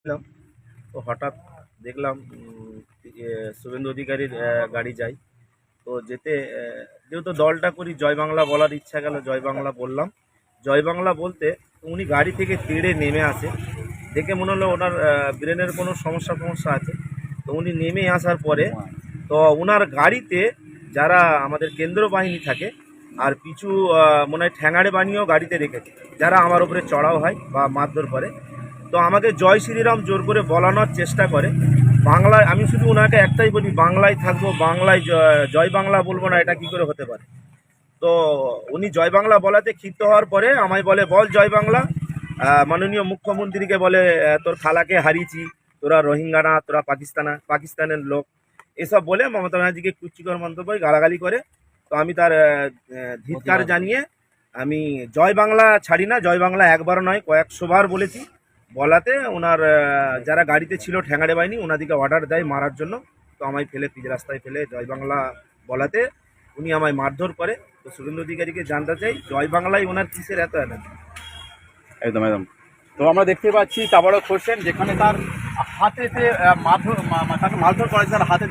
ছিলাম। তো হঠাৎ দেখলাম শুভেন্দু অধিকারীর গাড়ি যায়। তো যেতে যেহেতু দলটা করি, জয় বাংলা বলার ইচ্ছা গেল, জয় বাংলা বললাম। জয় বাংলা বলতে উনি গাড়ি থেকে তেড়ে নেমে আসে। দেখে মনে হলো ওনার ব্রেনের কোনো সমস্যা আছে। তো উনি নেমে আসার পরে তো ওনার গাড়িতে যারা আমাদের কেন্দ্র বাহিনী থাকে আর কিছু মনে হয় ঠ্যাঙাড়ে বানিয়েও গাড়িতে রেখেছে, যারা আমার উপরে চড়াও হয় বা মারধর করে। তো আমাকে জয় শ্রীরাম জোর করে বলানোর চেষ্টা করে বাংলায়। আমি শুধু ওনাকে একটাই বলি, বাংলায় থাকবো, বাংলায় জয় বাংলা বলবো না, এটা কি করে হতে পারে? তো উনি জয় বাংলা বলাতে ক্ষিপ্ত হওয়ার পরে আমায় বলে, বল জয় বাংলা। মাননীয় মুখ্যমন্ত্রীকে বলে, তোর খালাকে হারিয়েছি, তোরা রোহিঙ্গা না, তোরা পাকিস্তানের লোক, এসব বলে মমতা ব্যানার্জিকে কুচ্ছিকর মন্তব্য গালাগালি করে। তো আমি তার ধিক্কার জানিয়ে আমি জয় বাংলা ছাড়ি না। জয় বাংলা একবার নয়, কয়েকশোবার বলেছি। বলাতে ওনার যারা গাড়িতে ছিল ঠ্যাঙাড়ে বাহিনী, ওনাদিকে অর্ডার দেয় মারার জন্য। তো আমায় ফেলে পিচ রাস্তায় ফেলে জয় বাংলা বলাতে উনি আমায় মারধর করে। তো শুভেন্দু অধিকারীকে জানতে চাই জয় বাংলায় ওনার কিসের এত এনার্জি। একদম একদম। তো আমরা দেখতে পাচ্ছি তাবারক হোসেন, যেখানে তার হাতেতে তাকে মারধর করেছে, তার হাতে